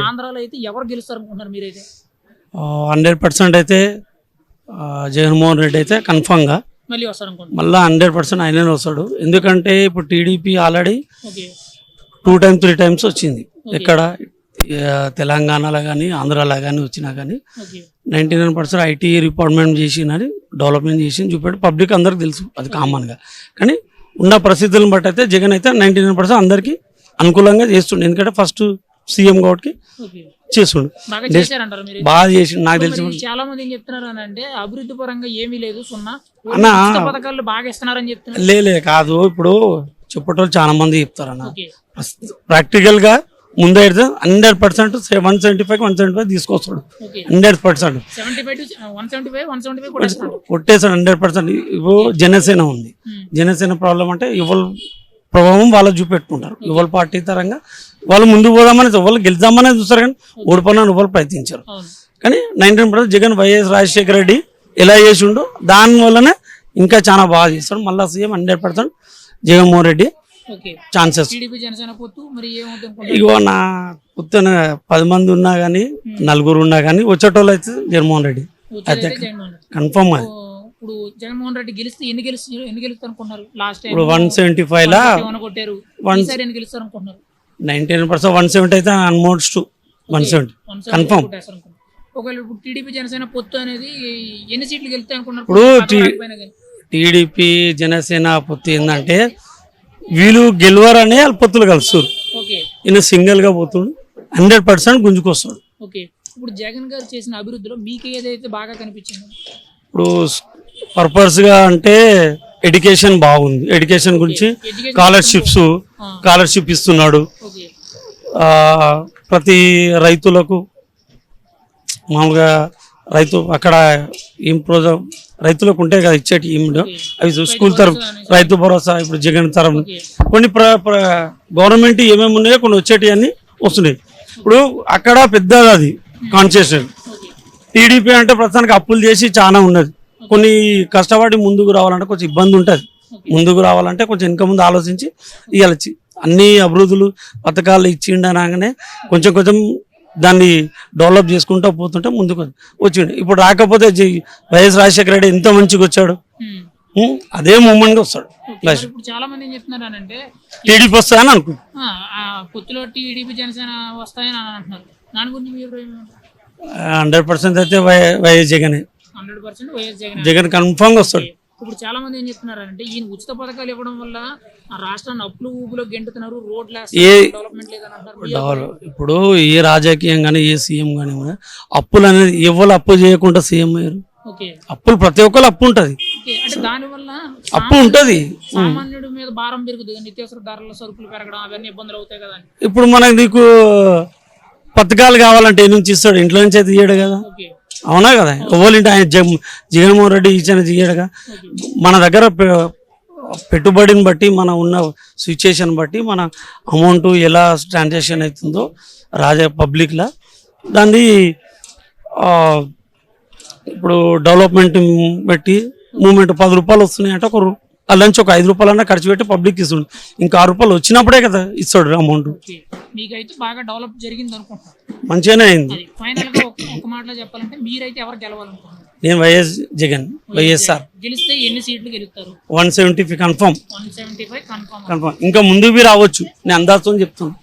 ఆంధ్రాలో అయితే ఎవరు గెలుస్తారు అనుకుంటున్నారు మీరైతే? 100% అయితే జగన్మోహన్ రెడ్డి అయితే కన్ఫామ్గా మళ్ళీ వస్తారు అనుకుంటున్నారు. మళ్ళీ 100% ఆయనే వస్తాడు. ఎందుకంటే ఇప్పుడు TDP already okay 2 times 3 times వచ్చింది. ఎక్కడ తెలంగాణలో కానీ ఆంధ్రాలో కానీ వచ్చినా కానీ ఓకే 99% ఐటీ డిపార్ట్మెంట్ చేసిందని డెవలప్మెంట్ చేసి చూపెట్టి పబ్లిక్ అందరికి తెలుసు, అది కామన్గా. కానీ ఉన్న పరిస్థితులను బట్టి అయితే జగన్ అయితే 99% అందరికీ అనుకూలంగా చేస్తుండే. ఎందుకంటే ఫస్ట్ సీఎం కాబట్టి ఓకే చేస్తుండు, బాగా చేశారంటారు మీరు? బాగా చేసి నాకు తెలిసి. మరి చాలా మంది ఏం చెప్తున్నారు అని అంటే అభివృద్ధి పరంగా ఏమీ లేదు, సున్నా అన్నా ఉచిత పథకాలు బాగా ఇస్తున్నారని చెప్తున్నారు. లే కాదు, ఇప్పుడు చెప్పేటోళ్ళు చాలా మంది చెప్తారన్న. ఓకే ప్రాక్టికల్గా ముందు అయితే 100% 175 తీసుకొస్తాడు. ఓకే 100% 75 to 175 కొట్టేస్తున్నారు. కొట్టేసాడు 100%. ఇప్పుడు జనసేన ఉంది, ఉమ్. జనసేన ప్రాబ్లం అంటే ఎవరు ప్రభావం వాళ్ళు చూపెట్టుకుంటారు. ఎవరు పార్టీ తరంగా వాళ్ళు ముందుకు పోదామని ఎవరు గెలుద్దామనే చూస్తారు, కానీ ఓడిపోయిన ఎవరు ప్రయత్నించారు. అవును కానీ 19% జగన్ వైఎస్ రాజశేఖర రెడ్డి ఎలా చేసిండో దానివల్లనే ఇంకా చాలా బాగా చేస్తాడు. మళ్ళీ CM 100% Jaganmohan Reddy okay chances. TDP Janasena పొత్తు మరి ఏమవుతుంది? ఇగో నా పుత్తన 10 మంది ఉన్నా కానీ 4 ఉన్నా కానీ వచ్చేటోళ్ళు అయితే జగన్మోహన్ రెడ్డి అయితే జగన్మోహన్ రెడ్డి. కన్ఫర్మ్. అది ఇప్పుడు జగన్మోహన్ రెడ్డి గెలిస్తే ఎన్ని గెలుస్తారు అనుకుంటున్నారు? లాస్ట్ టైం ఇప్పుడు 175 లా కొట్టారు, ఈసారి ఎన్ని గెలుస్తారు అనుకుంటున్నారు? 99% 170 అయితే ఆల్మోస్ట్ 170 కన్ఫర్మ్. ఒకవేళ ఇప్పుడు టీడీపీ జనసేన పొత్తు అనేది ఎన్ని సీట్లు గెలుస్తాయి అనుకున్నారు? ఇప్పుడు టీడీపీ జనసేన పొత్తు ఏంటంటే వీళ్ళు గెలవరనే వాళ్ళ పొత్తులు కలుస్తారు. ఓకే ఈయన సింగిల్గా పోతుడు 100% గుంజుకొస్తాడు. ఓకే ఇప్పుడు జగన్ గారు చేసిన అభివృద్ధిలో మీకు ఏదైతే బాగా కనిపించింది? ఇప్పుడు పర్పస్గా అంటే ఎడ్యుకేషన్ బాగుంది. ఎడ్యుకేషన్ గురించి స్కాలర్షిప్ ఇస్తున్నాడు. ఓకే ప్రతి రైతులకు మామూలుగా అక్కడ ఏం రైతులకు ఉంటాయి కదా ఇచ్చేటి ఏమిటో అవి స్కూల్ తరఫు రైతు భరోసా, ఇప్పుడు జగన్ తరఫు కొన్ని గవర్నమెంట్ ఏమేమి ఉన్నాయో కొన్ని వచ్చేటి అన్ని వస్తున్నాయి. ఇప్పుడు అక్కడ పెద్దది అది కాన్సెషన్. టీడీపీ అంటే ప్రస్తుతానికి అప్పులు చేసి చాలా ఉన్నది. కొన్ని కష్టపడి ముందుకు రావాలంటే కొంచెం ఇబ్బంది ఉంటుంది. ముందుకు రావాలంటే కొంచెం ఇంకా ముందు ఆలోచించి ఇవ్వాలి. అన్ని అభివృద్ధులు పథకాలు ఇచ్చిండనగానే కొంచెం కొంచెం దాన్ని డెవలప్ చేసుకుంటూ పోతుంటే ముందుకు వచ్చిండు. ఇప్పుడు రాకపోతే వైఎస్ రాజశేఖర రెడ్డి ఎంత మంచిగా వచ్చాడు, అదే మూమెంట్గా వస్తాడు. ఇప్పుడు చాలా మంది ఏం చెప్తున్నారు అంటే టీడీపీ వస్తాయని అనుకుంటున్నాను. పొత్తులో టీడీపీ జనసేన వస్తాయని అంటున్నారు. దాని గురించి మీ అభిప్రాయం? 100% అయితే వైఎస్ జగనే. 100% వైఎస్ జగన్. జగన్ కన్ఫామ్గా వస్తాడు. ఇప్పుడు చాలా మంది ఏం చెప్తున్నారు అంటే ఈయన ఉచిత పథకాలు ఇవ్వడం వల్ల రాష్ట్రాన్ని అప్పులు ఊపులో గెంటుతున్నారు, రోడ్ల డెవలప్మెంట్ లేదని అంటారు. ఇప్పుడు ఏ రాజకీయం కానీ ఏ సీఎం కానీ అప్పులు అనేది ఎవరు అప్పు చేయకుండా సీఎం అయ్యారు. అప్పులు ప్రతి ఒక్కరు అప్పు ఉంటది. అంటే దాని వల్ల అప్పు ఉంటది, సామాన్యుడి మీద భారం పెరుగుతుంది, నిత్యావసర ధరల సరుకులు పెరగడం అవన్నీ ఇబ్బందులు అవుతాయి కదా. ఇప్పుడు మనకి నీకు పథకాలు కావాలంటే ఏ నుంచి ఇస్తాడు? ఇంట్లో నుంచి అయితే ఇయ్యాడు కదా, అవునా కదా? ఎవరింటి ఆయన జగన్మోహన్ రెడ్డి ఇచ్చిన ఇయ్యాడుగా. మన దగ్గర పెట్టుబడిని బట్టి మన ఉన్న సిచ్యుయేషన్ బట్టి మన అమౌంట్ ఎలా ట్రాన్సాక్షన్ అవుతుందో పబ్లిక్లా దాన్ని ఇప్పుడు డెవలప్మెంట్ బట్టి మూమెంట్ 10 రూపాయలు వస్తున్నాయి అంటే అలాంటి ఒక 5 రూపాయలన్నా ఖర్చు పెట్టి పబ్లిక్ ఇస్తుంది. ఇంకా 6 రూపాయలు వచ్చినప్పుడే కదా ఇస్తాడు అమౌంట్. మీకైతే బాగా డెవలప్ జరిగింది అనుకుంటున్నాను, మంచిగానే అయింది. ఫైనల్ గా ఒక మాటలో చెప్పాలంటే మీరైతే ఎవరు గెలవాలనుకుంటున్నారు? నేను వైఎస్ జగన్, వైఎస్ఆర్. గెలిస్తే ఎన్ని సీట్లు గెలుస్తారు? 175 కన్ఫర్మ్. 175 కన్ఫర్మ్. ఇంకా ముందుకు రావచ్చు, నేను అందాజుతో చెప్తాను.